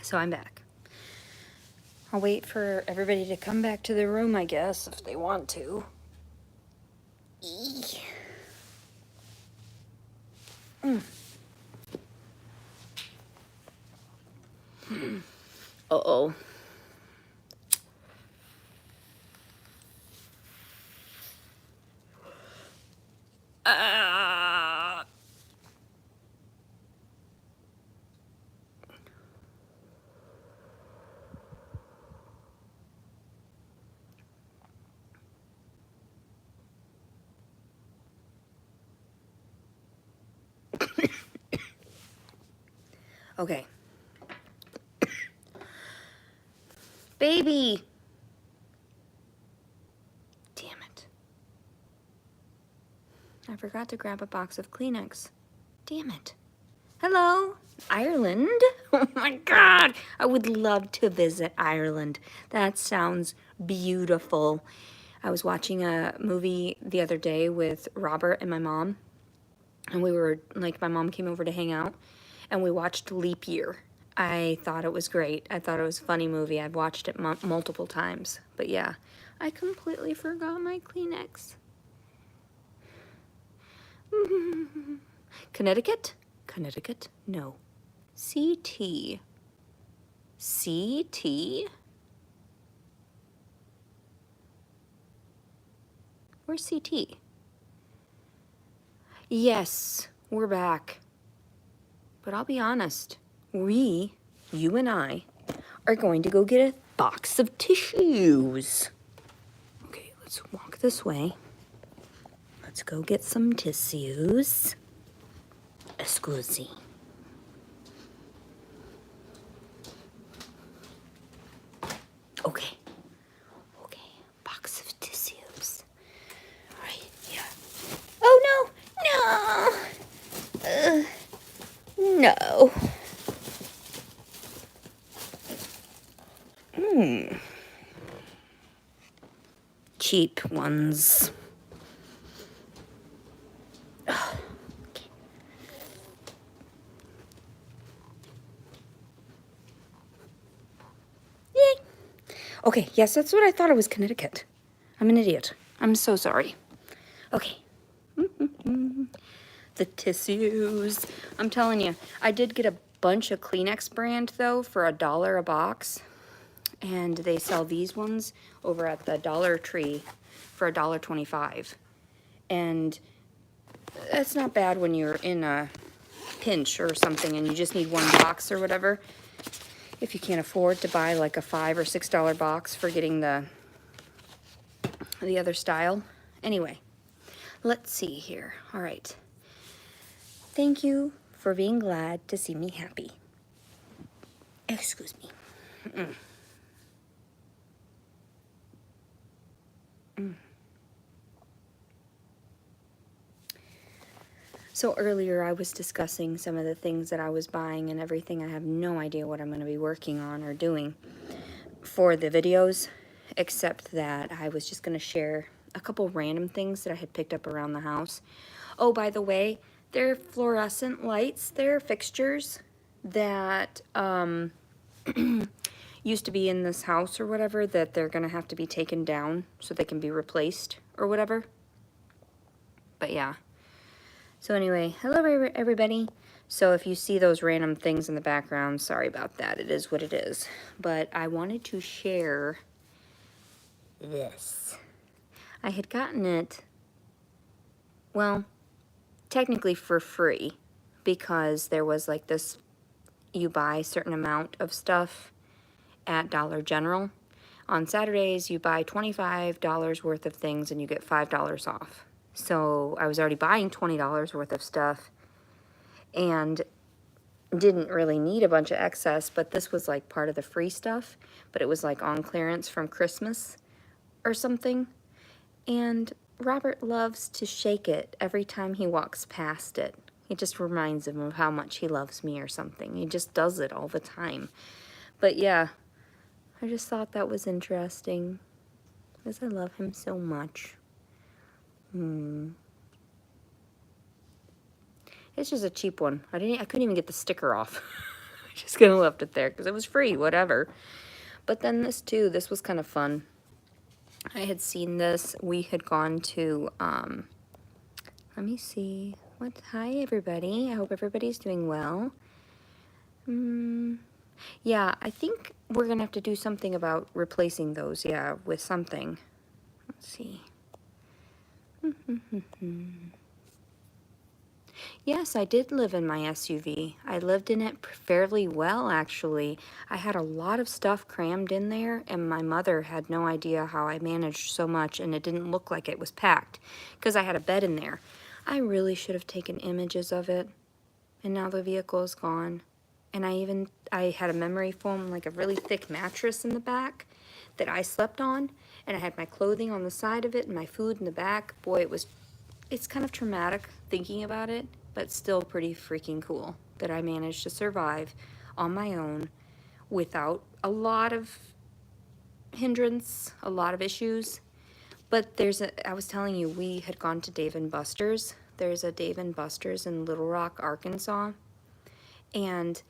So I'm back. I'll wait for everybody to come back to the room, I guess, if they want to. Uh-oh. Okay. Baby! Damn it. I forgot to grab a box of Kleenex. Damn it. Hello, Ireland. Oh my God. I would love to visit Ireland. That sounds beautiful. I was watching a movie the other day with Robert and my mom. And we were, like, my mom came over to hang out. And we watched Leap Year. I thought it was great. I thought it was a funny movie. I've watched it multiple times. But yeah, I completely forgot my Kleenex. Connecticut? Connecticut? No. CT. CT? Where's CT? Yes, we're back. But I'll be honest, you and I, are going to go get a box of tissues. Okay, let's walk this way. Let's go get some tissues. Scusi. Okay. Okay, box of tissues. Right here. Oh, no! No. Cheap ones. Okay. Yay. Okay, yes, that's what I thought it was, Connecticut. I'm an idiot. I'm so sorry. Okay. The tissues. I'm telling you, I did get a bunch of Kleenex brand, though, for $1 a box. And they sell these ones over at the Dollar Tree for $1.25. And that's not bad when you're in a pinch or something and you just need one box or whatever. If you can't afford to buy like a $5 or $6 box for getting the other style. Anyway, let's see here. All right. Thank you for being glad to see me happy. Excuse me. So earlier I was discussing some of the things that I was buying and everything. I have no idea what I'm going to be working on or doing for the videos, except that I was just going to share a couple random things that I had picked up around the house. Oh, by the way, they're fluorescent lights. They're fixtures that used to be in this house or whatever, that they're going to have to be taken down so they can be replaced or whatever. But yeah. So anyway, hello everybody. So if you see those random things in the background, sorry about that. It is what it is. But I wanted to share this. I had gotten it, well, technically for free, because there was like this, you buy a certain amount of stuff at Dollar General. On Saturdays, you buy $25 worth of things and you get $5 off. So I was already buying $20 worth of stuff and didn't really need a bunch of excess, but this was like part of the free stuff, but it was like on clearance from Christmas or something. And Robert loves to shake it every time he walks past it. It just reminds him of how much he loves me or something. He just does it all the time. But yeah, I just thought that was interesting because I love him so much. It's just a cheap one. I couldn't even get the sticker off. just gonna left it there because it was free, whatever. But then this too, this was kind of fun. I had seen this. We had gone to, let me see. Hi everybody. I hope everybody's doing well. Yeah, I think we're gonna have to do something about replacing those, yeah, with something. Let's see. Yes, I did live in my SUV. I lived in it fairly well, actually. I had a lot of stuff crammed in there, and my mother had no idea how I managed so much, and it didn't look like it was packed, because I had a bed in there. I really should have taken images of it, and now the vehicle is gone. And I had a memory foam, like a really thick mattress in the back that I slept on, and I had my clothing on the side of it and my food in the back. Boy, it's kind of traumatic thinking about it, but still pretty freaking cool that I managed to survive on my own without a lot of hindrance, a lot of issues. But I was telling you, we had gone to Dave & Buster's. There's a Dave & Buster's in Little Rock, Arkansas. And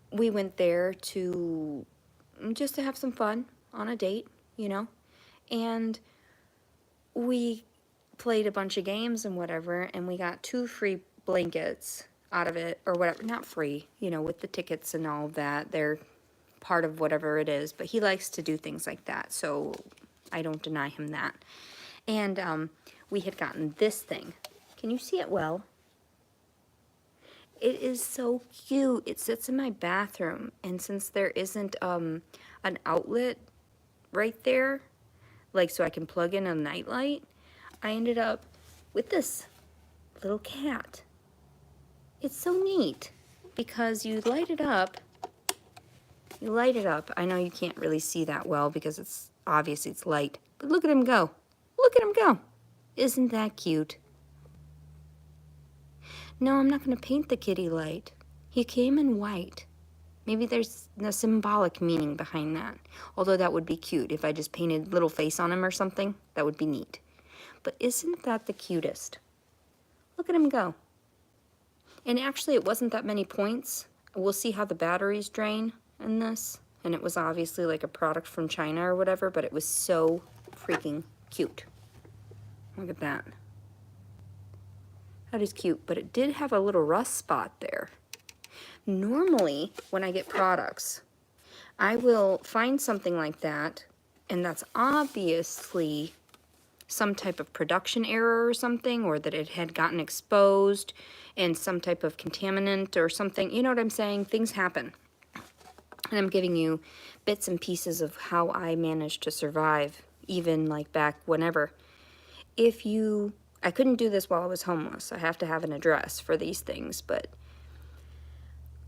we went there just to have some fun on a date, you know. And we played a bunch of games and whatever, and we got 2 free blankets out of it, or whatever. Not free, you know, with the tickets and all that. They're part of whatever it is, but he likes to do things like that, so I don't deny him that. And we had gotten this thing. Can you see it well? It is so cute. It sits in my bathroom, and since there isn't an outlet right there, like so I can plug in a nightlight, I ended up with this little cat. It's so neat because you light it up. I know you can't really see that well because it's obviously it's light, but look at him go. Look at him go. Isn't that cute? No, I'm not going to paint the kitty light. He came in white. Maybe there's a symbolic meaning behind that. Although that would be cute. If I just painted little face on him or something, that would be neat. But isn't that the cutest? Look at him go. And actually, it wasn't that many points. We'll see how the batteries drain in this. And it was obviously like a product from China or whatever, but it was so freaking cute. Look at that. That is cute, but it did have a little rust spot there. Normally, when I get products, I will find something like that, and that's obviously some type of production error or something, or that it had gotten exposed and some type of contaminant or something. You know what I'm saying? Things happen. And I'm giving you bits and pieces of how I managed to survive, even like back whenever. I couldn't do this while I was homeless. I have to have an address for these things, but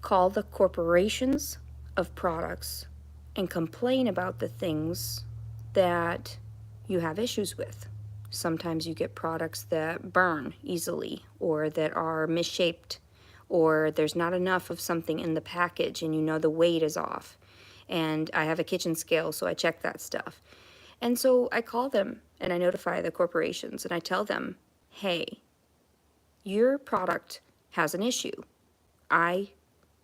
call the corporations of products and complain about the things that you have issues with. Sometimes you get products that burn easily, or that are misshaped, or there's not enough of something in the package and you know the weight is off. And I have a kitchen scale, so I check that stuff. And so I call them and I notify the corporations and I tell them, hey, your product has an issue. I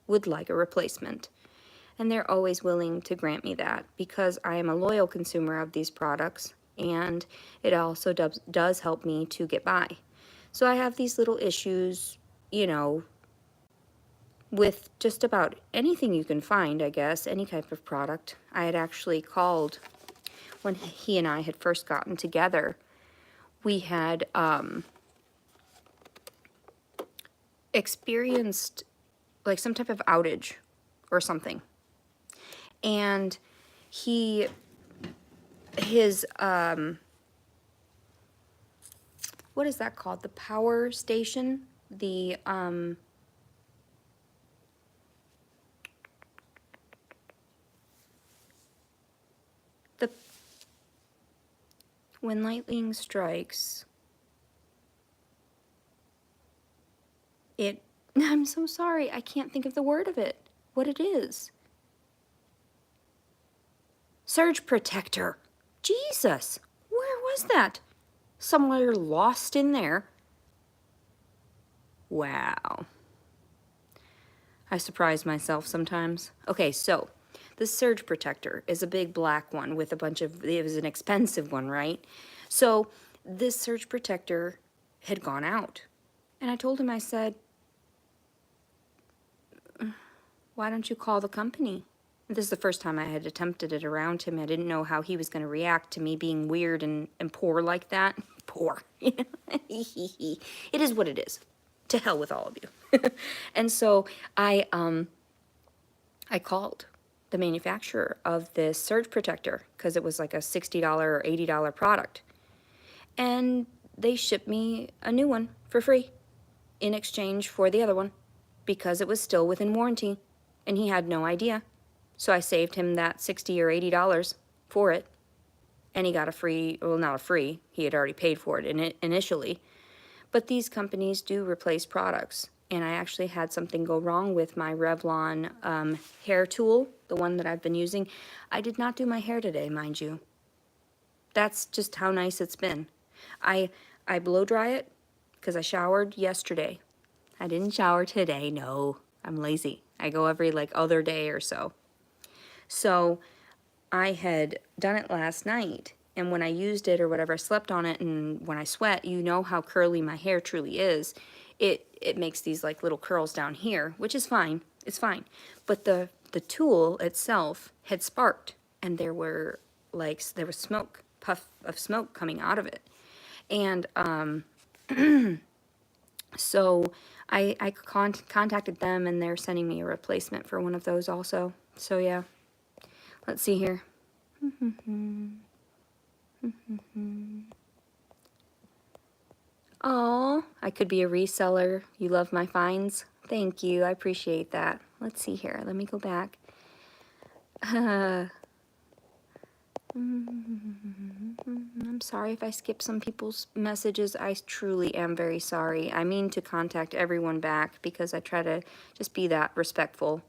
would like a replacement. And they're always willing to grant me that because I am a loyal consumer of these products, and it also does help me to get by. So I have these little issues, you know, with just about anything you can find, I guess, any type of product. I had actually called when he and I had first gotten together. We had experienced like some type of outage or something. And his what is that called? The power station? When lightning strikes, I'm so sorry, I can't think of the word of it. What it is. Surge protector. Jesus, where was that? Somewhere lost in there. Wow. I surprise myself sometimes. Okay, so the surge protector is a big black one with a bunch of, it was an expensive one, right? So this surge protector had gone out. And I told him, I said, why don't you call the company? This is the first time I had attempted it around him. I didn't know how he was going to react to me being weird and poor like that. Poor. It is what it is. To hell with all of you. And so I called the manufacturer of this surge protector because it was like a $60 or $80 product. And they shipped me a new one for free in exchange for the other one because it was still within warranty and he had no idea. So I saved him that $60 or $80 for it, and he got a free, well, not a free, he had already paid for it initially. But these companies do replace products, and I actually had something go wrong with my Revlon hair tool, the one that I've been using. I did not do my hair today, mind you. That's just how nice it's been. I blow dry it because I showered yesterday. I didn't shower today, no. I'm lazy. I go every like other day or so. So I had done it last night, and when I used it or whatever, I slept on it, and when I sweat, you know how curly my hair truly is. It makes these like little curls down here, which is fine. It's fine. But the tool itself had sparked, and there was smoke, puff of smoke coming out of it. And so I contacted them, and they're sending me a replacement for one of those also. So yeah. Let's see here. Oh, I could be a reseller. You love my finds? Thank you. I appreciate that. Let's see here. Let me go back. I'm sorry if I skip some people's messages. I truly am very sorry. I mean to contact everyone back because I try to just be that respectful.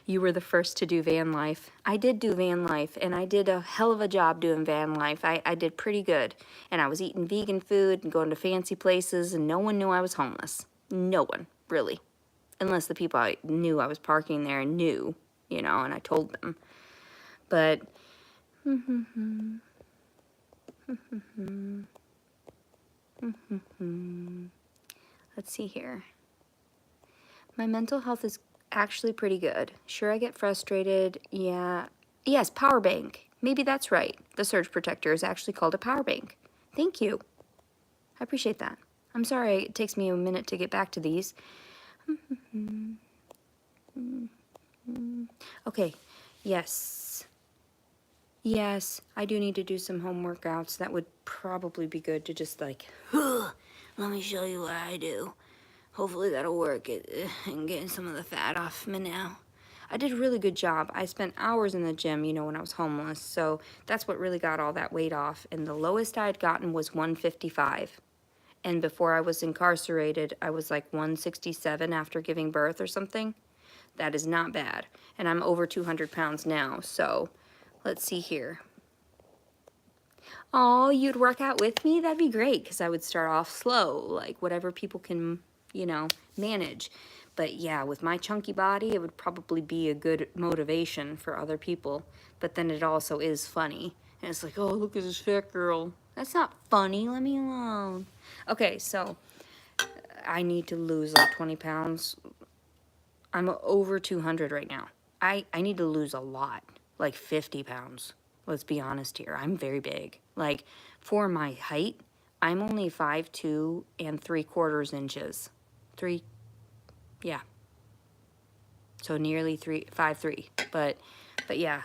You were the first to do van life. I did do van life, and I did a hell of a job doing van life. I did pretty good. And I was eating vegan food and going to fancy places, and no one knew I was homeless. No one, really. Unless the people I knew I was parking there and knew, you know, and I told them. But, let's see here. My mental health is actually pretty good. Sure, I get frustrated. Yeah. Yes, power bank. Maybe that's right. The surge protector is actually called a power bank. Thank you. I appreciate that. I'm sorry it takes me a minute to get back to these. Okay. Yes. Yes, I do need to do some home workouts. That would probably be good to just like, let me show you what I do. Hopefully that'll work and getting some of the fat off me now. I did a really good job. I spent hours in the gym, you know, when I was homeless. So that's what really got all that weight off. And the lowest I had gotten was 155. And before I was incarcerated, I was like 167 after giving birth or something. That is not bad. And I'm over 200 pounds now. So let's see here. Oh, you'd work out with me? That'd be great because I would start off slow, like whatever people can, you know, manage. But yeah, with my chunky body, it would probably be a good motivation for other people. But then it also is funny. And it's like, oh, look at this fat girl. That's not funny. Let me alone. Okay, so I need to lose like 20 pounds. I'm over 200 right now. I need to lose a lot, like 50 pounds. Let's be honest here. I'm very big. Like, for my height, I'm only 5'2" and 3/4 inches. Yeah. So nearly 5'3". But yeah.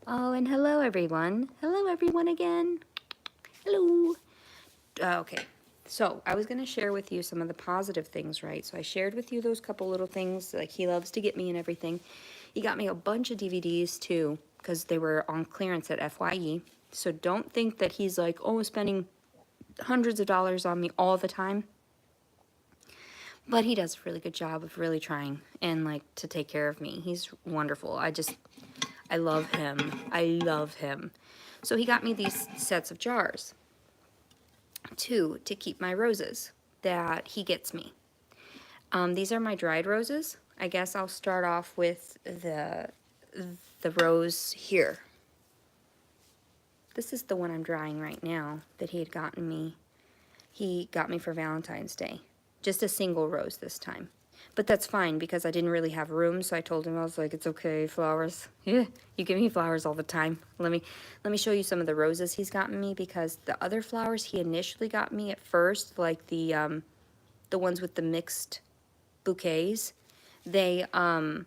Oh, and hello, everyone. Hello, everyone again. Hello. Okay. So I was going to share with you some of the positive things, right? So I shared with you those couple little things, like he loves to get me and everything. He got me a bunch of DVDs, too, because they were on clearance at FYE. So don't think that he's like, oh, spending hundreds of dollars on me all the time. But he does a really good job of really trying and like to take care of me. He's wonderful. I love him. I love him. So he got me these sets of jars. 2 to keep my roses. that he gets me. These are my dried roses. I guess I'll start off with the rose here. This is the one I'm drying right now that he had gotten me. He got me for Valentine's Day. Just a single rose this time. But that's fine because I didn't really have room, so I told him, I was like, it's okay, flowers. Yeah, you give me flowers all the time. Let me show you some of the roses he's gotten me, because the other flowers he initially got me at first, like the ones with the mixed bouquets, they had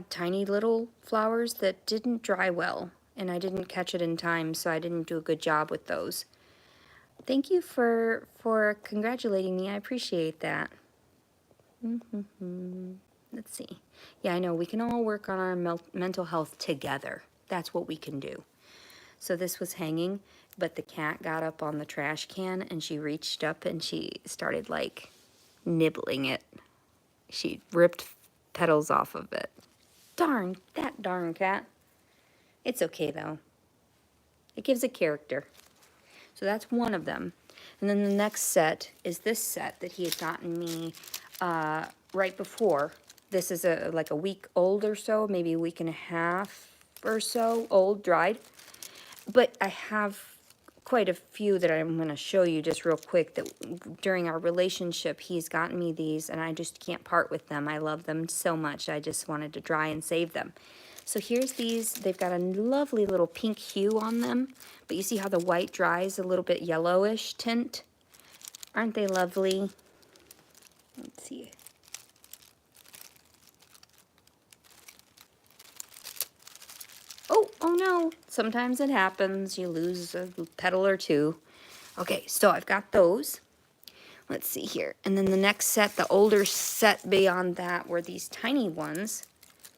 tiny little flowers that didn't dry well, and I didn't catch it in time, so I didn't do a good job with those. Thank you for congratulating me. I appreciate that. Let's see. Yeah, I know. We can all work on our mental health together. That's what we can do. So this was hanging, but the cat got up on the trash can, and she reached up and she started, like, nibbling it. She ripped petals off of it. Darn, that darn cat. It's okay, though. It gives a character. So that's one of them. And then the next set is this set that he had gotten me right before. This is like a week old or so, maybe a week and a half or so old, dried. But I have quite a few that I'm going to show you just real quick that during our relationship he's gotten me these, and I just can't part with them. I love them so much. I just wanted to dry and save them. So here's these. They've got a lovely little pink hue on them, but you see how the white dries a little bit yellowish tint? Aren't they lovely? Let's see. Oh no, sometimes it happens. You lose a petal or two. Okay, so I've got those. Let's see here. And then the next set, the older set beyond that, were these tiny ones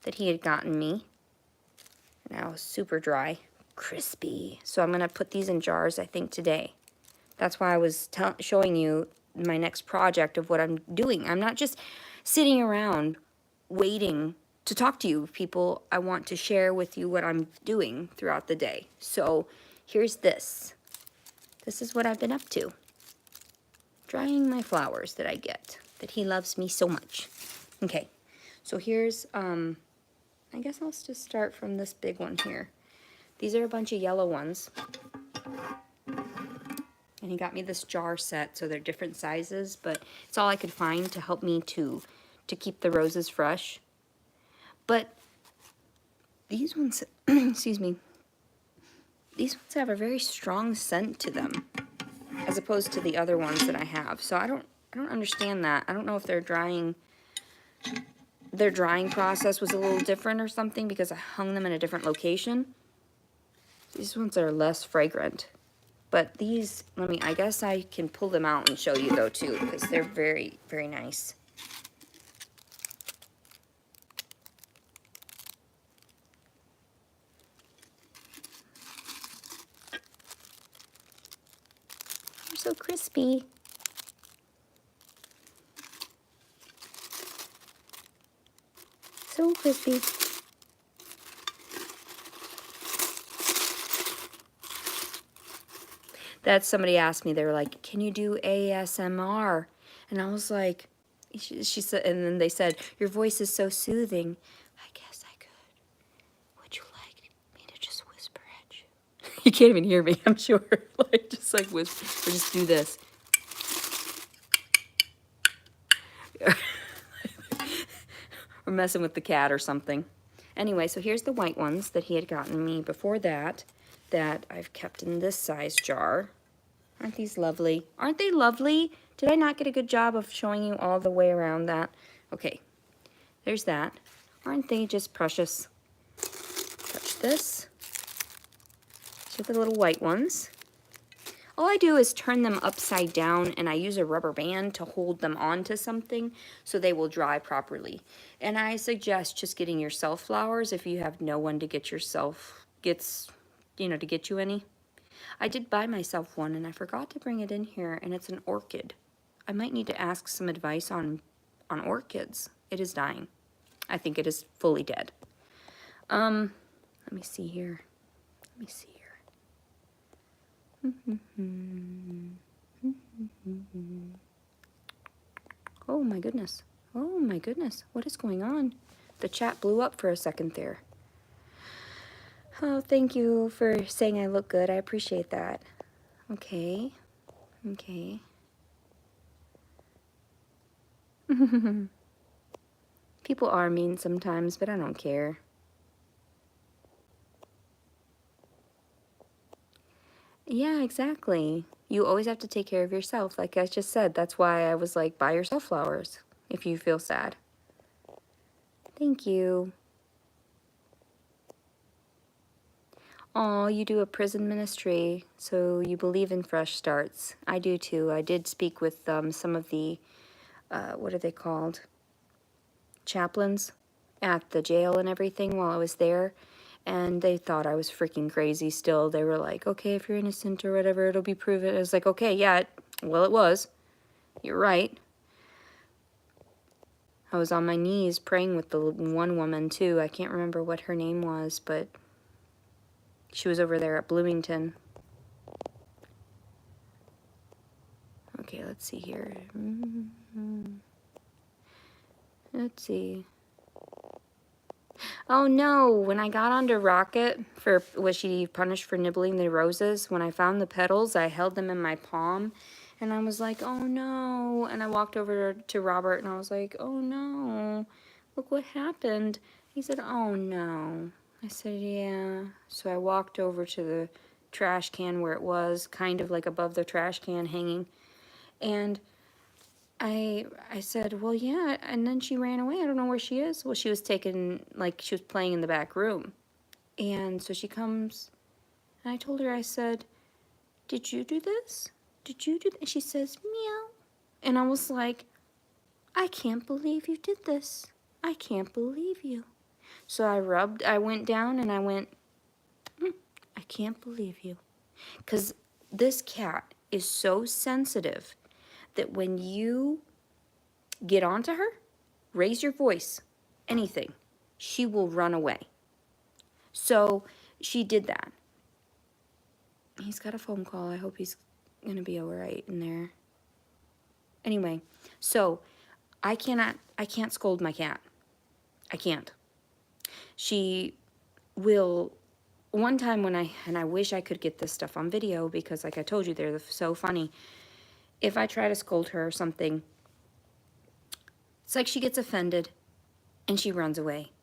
that he had gotten me. Now super dry, crispy. So I'm going to put these in jars, I think, today. That's why I was showing you my next project of what I'm doing. I'm not just sitting around waiting to talk to you people. I want to share with you what I'm doing throughout the day. So here's this. This is what I've been up to. Drying my flowers that I get, that he loves me so much. Okay, so here's, I guess I'll just start from this big one here. These are a bunch of yellow ones. And he got me this jar set, so they're different sizes, but it's all I could find to help me to keep the roses fresh. But these ones, excuse me, these ones have a very strong scent to them, as opposed to the other ones that I have. So I don't understand that. I don't know if their drying process was a little different or something, because I hung them in a different location. These ones are less fragrant. But these, I guess I can pull them out and show you though too, because they're very, very nice. They're so crispy. So crispy. That somebody asked me, they were like, can you do ASMR? And I was like, she said, and then they said, your voice is so soothing. I guess I could. Would you like me to just whisper at you? You can't even hear me, I'm sure. Like, just like whisper, or just do this. Or messing with the cat or something. Anyway, so here's the white ones that he had gotten me before that I've kept in this size jar. Aren't these lovely? Aren't they lovely? Did I not get a good job of showing you all the way around that? Okay, there's that. Aren't they just precious? Touch this. So the little white ones. All I do is turn them upside down, and I use a rubber band to hold them onto something so they will dry properly. And I suggest just getting yourself flowers if you have no one to get yourself, to get you any. I did buy myself one, and I forgot to bring it in here, and it's an orchid. I might need to ask some advice on orchids. It is dying. I think it is fully dead. Let me see here. Let me see here. Oh my goodness. Oh my goodness. What is going on? The chat blew up for a second there. Oh, thank you for saying I look good. I appreciate that. Okay. Okay. People are mean sometimes, but I don't care. Yeah, exactly. You always have to take care of yourself. Like I just said, that's why I was like, buy yourself flowers if you feel sad. Thank you. Oh, you do a prison ministry, so you believe in fresh starts. I do too. I did speak with some of the, what are they called? Chaplains at the jail and everything while I was there. And they thought I was freaking crazy still. They were like, okay, if you're innocent or whatever, it'll be proven. I was like, okay, yeah, well, it was. You're right. I was on my knees praying with the one woman, too. I can't remember what her name was, but she was over there at Bloomington. Okay, let's see here. Let's see. Oh no, when I got onto Rocket, was she punished for nibbling the roses? When I found the petals, I held them in my palm, and I was like, oh no. And I walked over to Robert, and I was like, oh no, look what happened. He said, oh no. I said, yeah. So I walked over to the trash can where it was, kind of like above the trash can hanging, and I said, well, yeah, and then she ran away. I don't know where she is. Well, she was taken, like, she was playing in the back room. And so she comes, and I told her, I said, did you do this? Did you do this? And she says, meow. And I was like, I can't believe you did this. I can't believe you. So I went down and I went, I can't believe you. Because this cat is so sensitive that when you get onto her, raise your voice, anything, she will run away. So she did that. He's got a phone call. I hope he's going to be all right in there. Anyway, so I can't scold my cat. I can't. She will, one time when and I wish I could get this stuff on video because like I told you, they're so funny. If I try to scold her or something, it's like she gets offended and she runs away.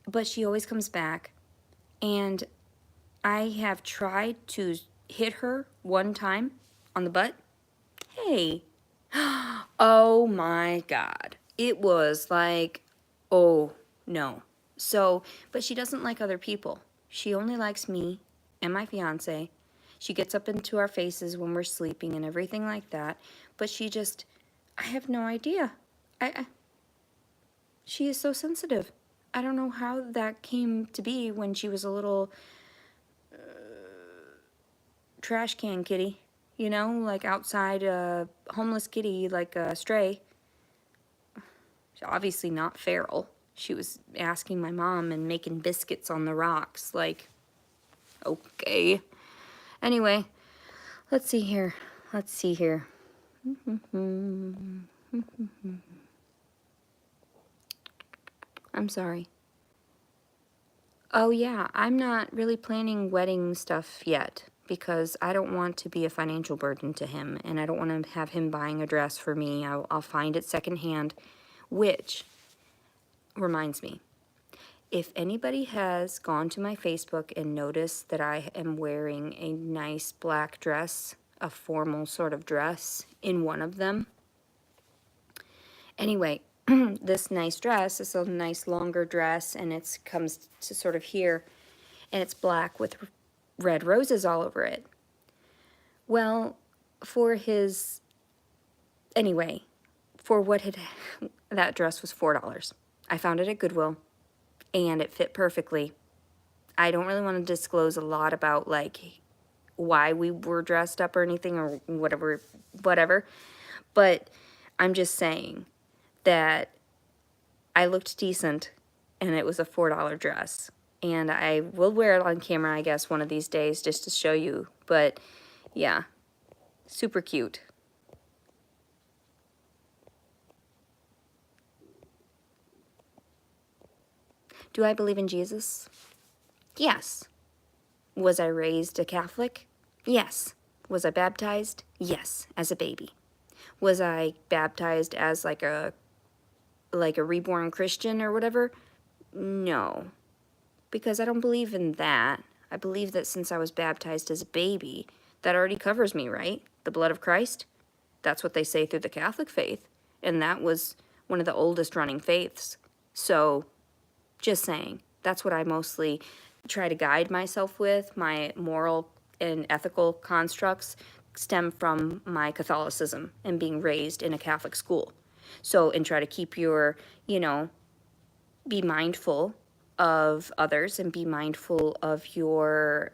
But she always comes back, and I have tried to hit her one time on the butt. Hey. Oh my God. It was like, oh no. So, but she doesn't like other people. She only likes me and my fiance. She gets up into our faces when we're sleeping and everything like that. But I have no idea. She is so sensitive. I don't know how that came to be when she was a little trash can kitty, you know, like outside homeless kitty, like a stray. She's obviously not feral. She was asking my mom and making biscuits on the rocks, like, okay. Anyway, let's see here. Let's see here. I'm sorry. Oh yeah, I'm not really planning wedding stuff yet because I don't want to be a financial burden to him, and I don't want to have him buying a dress for me. I'll find it secondhand, which reminds me, if anybody has gone to my Facebook and noticed that I am wearing a nice black dress, a formal sort of dress in one of them. Anyway, this nice dress is a nice longer dress, and it comes to sort of here, and it's black with red roses all over it. Well, anyway, that dress was $4. I found it at Goodwill, and it fit perfectly. I don't really want to disclose a lot about, like, why we were dressed up or anything or whatever, but I'm just saying that I looked decent, and it was a $4 dress. And I will wear it on camera, I guess, one of these days just to show you. But, yeah. Super cute. Do I believe in Jesus? Yes. Was I raised a Catholic? Yes. Was I baptized? Yes, as a baby. Was I baptized as like a reborn Christian or whatever? No. Because I don't believe in that. I believe that since I was baptized as a baby, that already covers me, right? The blood of Christ? That's what they say through the Catholic faith. And that was one of the oldest running faiths. So, just saying, that's what I mostly try to guide myself with. My moral and ethical constructs stem from my Catholicism and being raised in a Catholic school. So, and try to keep your, be mindful of others and be mindful of your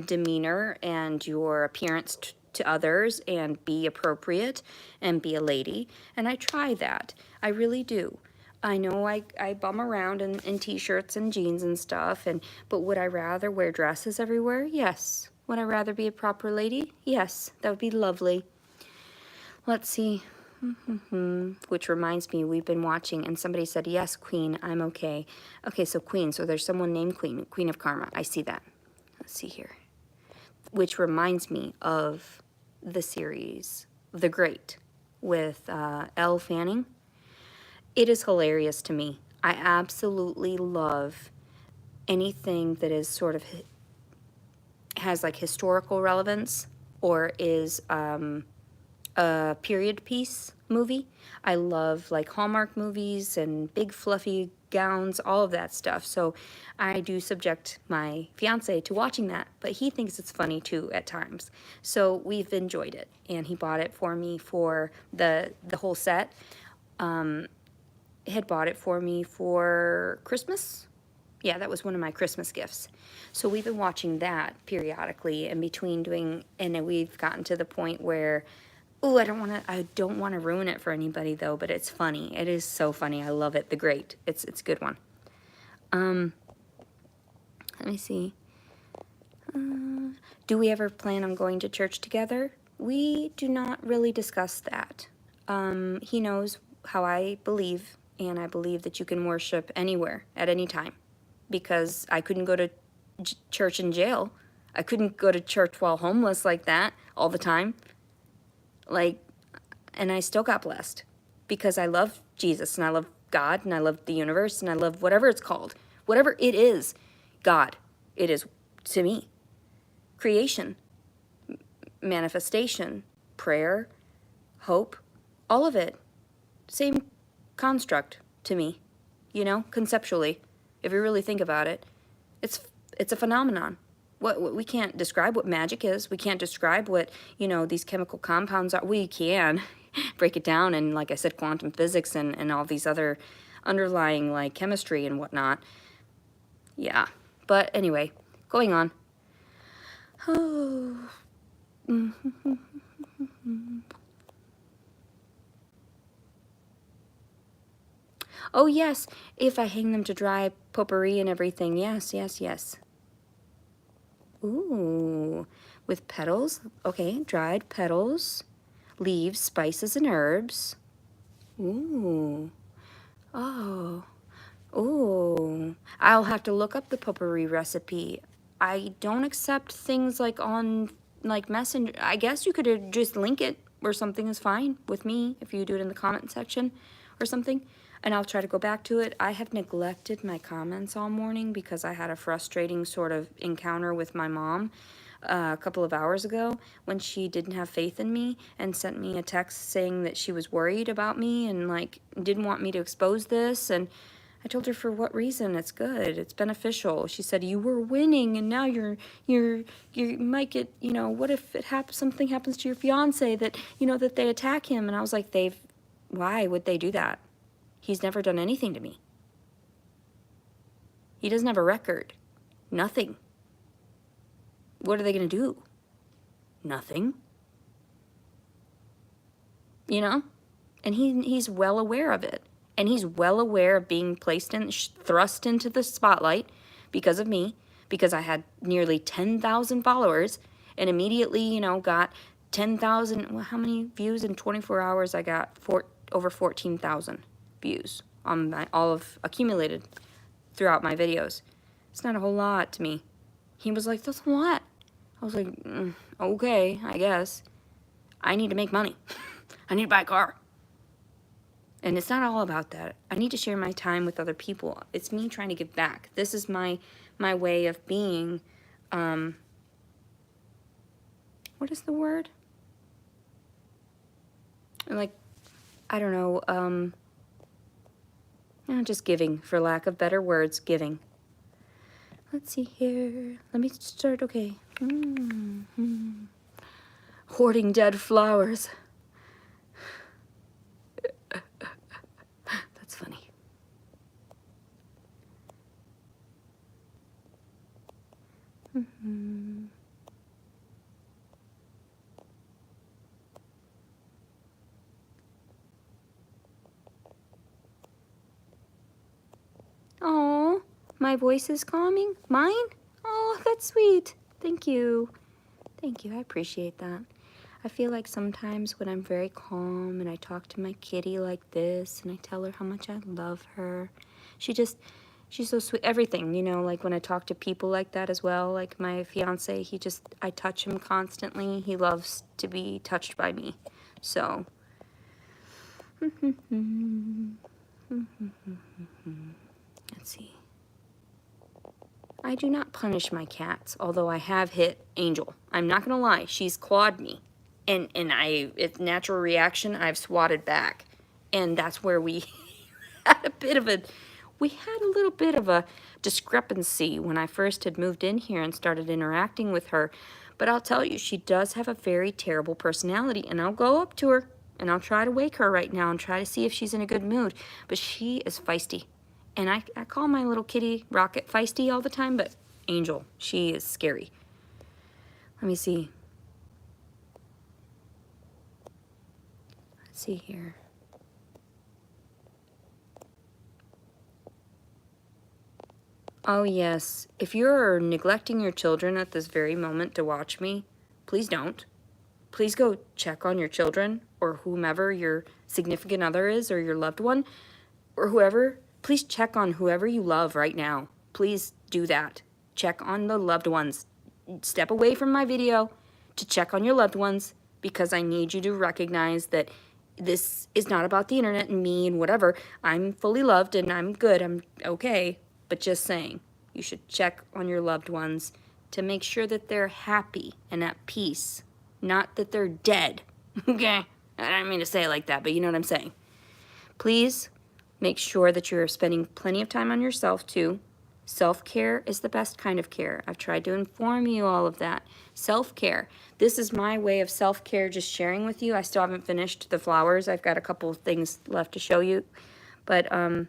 demeanor and your appearance to others and be appropriate and be a lady. And I try that. I really do. I know I bum around in t-shirts and jeans and stuff, but would I rather wear dresses everywhere? Yes. Would I rather be a proper lady? Yes. That would be lovely. Let's see. Which reminds me, we've been watching, and somebody said, yes, Queen, I'm okay. Okay, so Queen. So there's someone named Queen, Queen of Karma. I see that. Let's see here. Which reminds me of the series The Great with Elle Fanning. It is hilarious to me. I absolutely love anything that is sort of has like historical relevance or is a period piece movie. I love like Hallmark movies and big fluffy gowns, all of that stuff. So I do subject my fiance to watching that, but he thinks it's funny too at times. So we've enjoyed it, and he bought it for me for the whole set. He had bought it for me for Christmas. Yeah, that was one of my Christmas gifts. So we've been watching that periodically in between doing, and we've gotten to the point where, oh, I don't want to ruin it for anybody though, but it's funny. It is so funny. I love it. The Great. It's a good one. Let me see. Do we ever plan on going to church together? We do not really discuss that. He knows how I believe, and I believe that you can worship anywhere at any time, because I couldn't go to church in jail. I couldn't go to church while homeless like that all the time. And I still got blessed because I love Jesus and I love God and I love the universe and I love whatever it's called. Whatever it is, God, it is to me. Creation, manifestation, prayer, hope, all of it. Same construct to me, conceptually. If you really think about it, it's a phenomenon. What we can't describe what magic is. We can't describe what, these chemical compounds are. We can break it down and, like I said, quantum physics and all these other underlying, like, chemistry and whatnot. Yeah. But anyway, going on. Oh. Oh, yes, if I hang them to dry, potpourri and everything. Yes, yes, yes. Ooh, with petals. Okay, dried petals, leaves, spices, and herbs. Ooh. Oh. Ooh. I'll have to look up the potpourri recipe. I don't accept things like on, like, Messenger. I guess you could just link it or something is fine with me if you do it in the comment section or something. And I'll try to go back to it. I have neglected my comments all morning because I had a frustrating sort of encounter with my mom a couple of hours ago when she didn't have faith in me and sent me a text saying that she was worried about me and, like, didn't want me to expose this. And I told her, for what reason? It's good. It's beneficial. She said, you were winning and now you might get, what if something happens to your fiance that, that they attack him? And I was like, why would they do that? He's never done anything to me. He doesn't have a record. Nothing. What are they going to do? Nothing. And he's well aware of it. And he's well aware of being thrust into the spotlight because of me, because I had nearly 10,000 followers, and immediately, you know, got 10,000, well, how many views in 24 hours? I got over 14,000 views on my, all of accumulated throughout my videos. It's not a whole lot to me. He was like, that's a lot. I was like, okay, I guess. I need to make money. I need to buy a car. And it's not all about that. I need to share my time with other people. It's me trying to give back. This is my way of being, what is the word? Like, I don't know, just giving, for lack of better words, giving. Let's see here. Let me start, okay. Hoarding dead flowers. That's funny. Oh, my voice is calming? Mine? Oh, that's sweet. Thank you. Thank you. I appreciate that. I feel like sometimes when I'm very calm and I talk to my kitty like this and I tell her how much I love her, she's so sweet. Everything, you know, like when I talk to people like that as well, like my fiance, I touch him constantly. He loves to be touched by me. So, let's see. I do not punish my cats, although I have hit Angel. I'm not gonna lie, she's clawed me. And it's natural reaction, I've swatted back. And that's where we had a little bit of a discrepancy when I first had moved in here and started interacting with her. But I'll tell you, she does have a very terrible personality, and I'll go up to her and I'll try to wake her right now and try to see if she's in a good mood. But she is feisty. And I call my little kitty Rocket feisty all the time, but Angel, she is scary. Let me see. Let's see here. Oh yes, if you're neglecting your children at this very moment to watch me, please don't. Please go check on your children or whomever your significant other is or your loved one or whoever. Please check on whoever you love right now. Please do that. Check on the loved ones. Step away from my video to check on your loved ones because I need you to recognize that this is not about the internet and me and whatever. I'm fully loved and I'm good. I'm okay. But just saying, you should check on your loved ones to make sure that they're happy and at peace, not that they're dead. Okay? I don't mean to say it like that, but you know what I'm saying. Please make sure that you're spending plenty of time on yourself too. Self-care is the best kind of care. I've tried to inform you all of that. Self-care. This is my way of self-care, just sharing with you. I still haven't finished the flowers. I've got a couple of things left to show you. But, and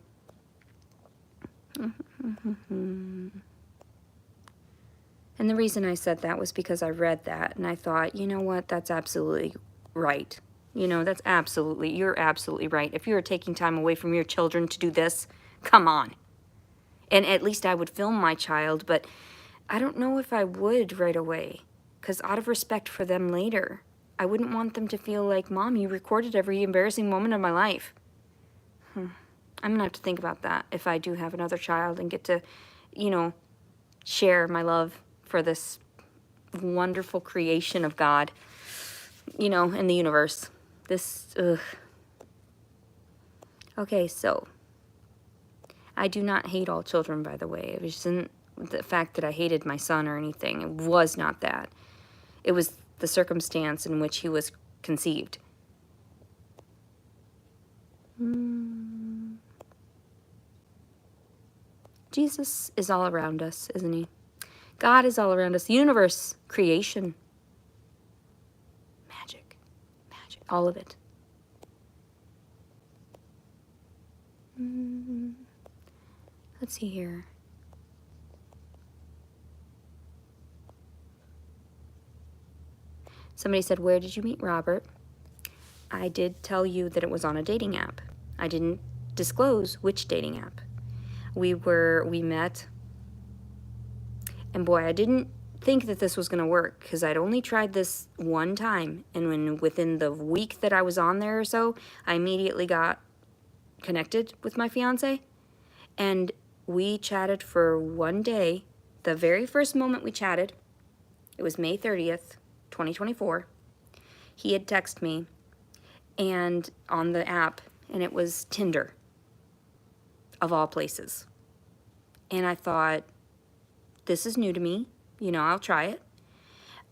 the reason I said that was because I read that and I thought, you know what, that's absolutely right. You know, you're absolutely right. If you were taking time away from your children to do this, come on. And at least I would film my child, but I don't know if I would right away. Because out of respect for them later, I wouldn't want them to feel like, Mom, you recorded every embarrassing moment of my life. I'm going to have to think about that if I do have another child and get to, you know, share my love for this wonderful creation of God, you know, in the universe. Okay, so I do not hate all children, by the way. It wasn't the fact that I hated my son or anything. It was not that. It was the circumstance in which he was conceived. Jesus is all around us, isn't he? God is all around us. The universe, creation, magic, all of it. Let's see here. Somebody said, where did you meet Robert? I did tell you that it was on a dating app. I didn't disclose which dating app. We met, and boy, I didn't think that this was going to work because I'd only tried this one time. And within the week that I was on there or so, I immediately got connected with my fiance. And we chatted for one day. The very first moment we chatted, it was May 30th, 2024. He had texted me and on the app, and it was Tinder, of all places. And I thought, this is new to me. You know, I'll try it.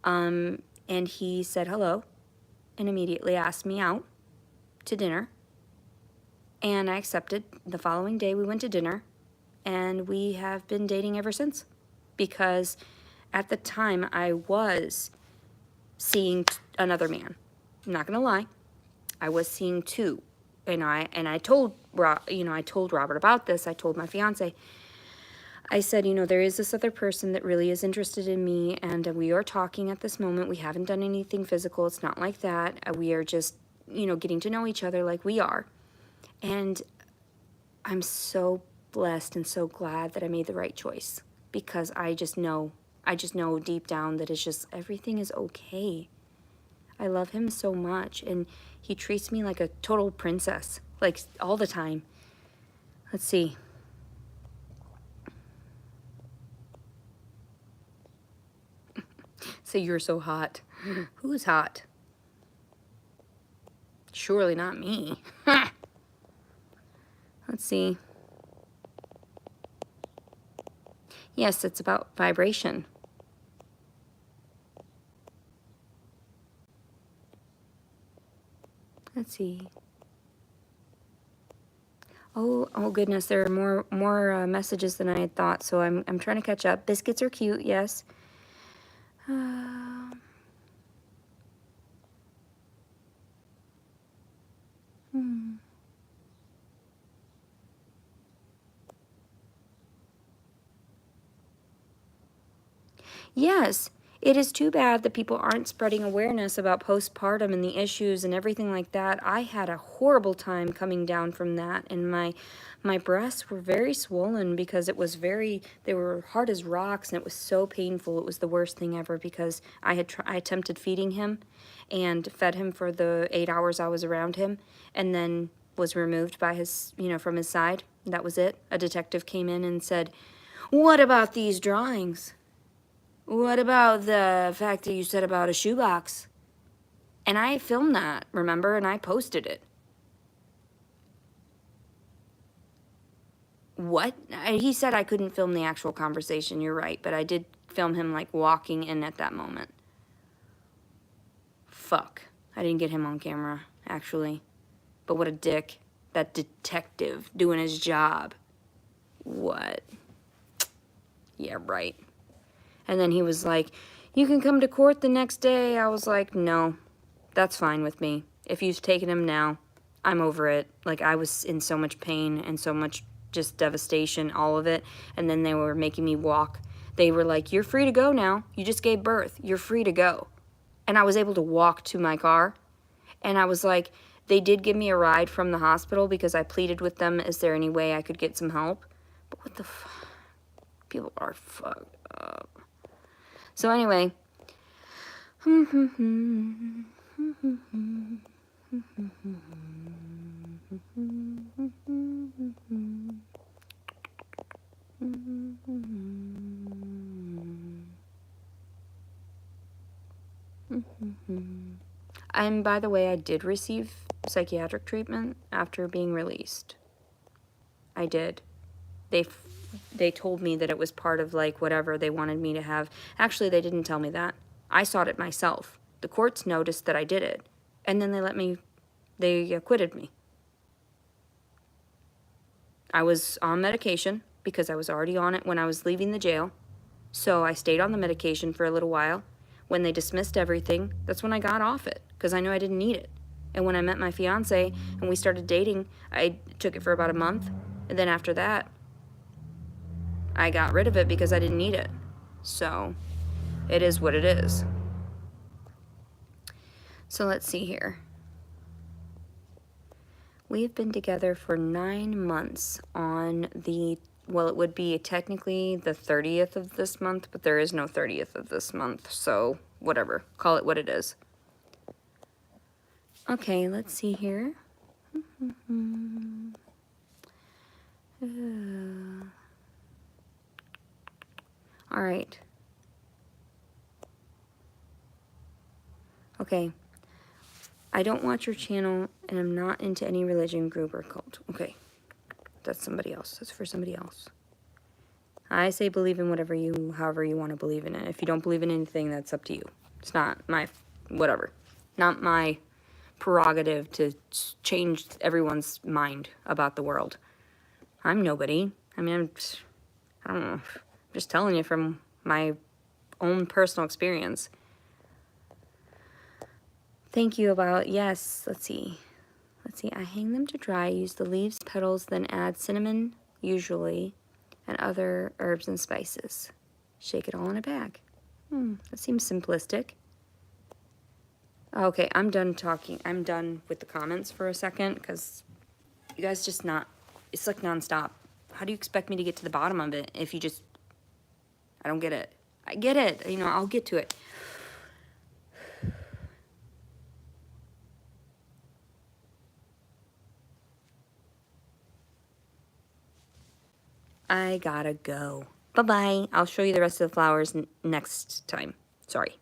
And he said hello and immediately asked me out to dinner. And I accepted. The following day we went to dinner, and we have been dating ever since. Because at the time I was seeing another man. I'm not gonna lie. I was seeing two. And I told Robert about this. I told my fiance. I said, you know, there is this other person that really is interested in me, and we are talking at this moment. We haven't done anything physical. It's not like that. We are just, you know, getting to know each other like we are. And I'm so blessed and so glad that I made the right choice, because I just know deep down that it's just, everything is okay. I love him so much, and he treats me like a total princess, like all the time. Let's see. Say you're so hot. Who's hot? Surely not me. Let's see. Yes, it's about vibration. Let's see. Oh goodness, there are more messages than I had thought, so I'm trying to catch up. Biscuits are cute, yes. Yes, it is too bad that people aren't spreading awareness about postpartum and the issues and everything like that. I had a horrible time coming down from that, and my breasts were very swollen because they were hard as rocks, and it was so painful. It was the worst thing ever, because I attempted feeding him and fed him for the 8 hours I was around him, and then was removed by his, from his side. That was it. A detective came in and said, "What about these drawings? What about the fact that you said about a shoebox?" And I filmed that, remember? And I posted it. What? He said I couldn't film the actual conversation, you're right. But I did film him, like, walking in at that moment. Fuck. I didn't get him on camera, actually. But what a dick. That detective doing his job. What? Yeah, right. And then he was like, "You can come to court the next day." I was like, "No, that's fine with me. If you've taken him now, I'm over it." Like, I was in so much pain and so much just devastation, all of it. And then they were making me walk. They were like, "You're free to go now. You just gave birth. You're free to go." And I was able to walk to my car. And I was like, they did give me a ride from the hospital because I pleaded with them, is there any way I could get some help? But what the fuck? People are fucked up. So anyway, and by the way, I did receive psychiatric treatment after being released. I did. They told me that it was part of, like, whatever they wanted me to have. Actually, they didn't tell me that. I sought it myself. The courts noticed that I did it, and then they acquitted me. I was on medication because I was already on it when I was leaving the jail. So I stayed on the medication for a little while. When they dismissed everything, that's when I got off it, because I knew I didn't need it. And when I met my fiance and we started dating, I took it for about a month. And then after that, I got rid of it because I didn't need it. So it is what it is. So let's see here. We've been together for 9 months on the well, it would be technically the 30th of this month, but there is no 30th of this month, so whatever. Call it what it is. Okay, let's see here. All right. Okay. I don't watch your channel, and I'm not into any religion, group, or cult. Okay. That's somebody else. That's for somebody else. I say believe in however you want to believe in it. If you don't believe in anything, that's up to you. It's not my, whatever. Not my prerogative to change everyone's mind about the world. I'm nobody. I mean, I don't know. I'm just telling you from my own personal experience. Thank you about, yes, let's see. I hang them to dry, use the leaves, petals, then add cinnamon, usually, and other herbs and spices. Shake it all in a bag. That seems simplistic. Okay, I'm done talking. I'm done with the comments for a second, because you guys just it's like nonstop. How do you expect me to get to the bottom of it if you just, I don't get it. I get it, I'll get to it. I gotta go. Bye-bye. I'll show you the rest of the flowers next time. Sorry.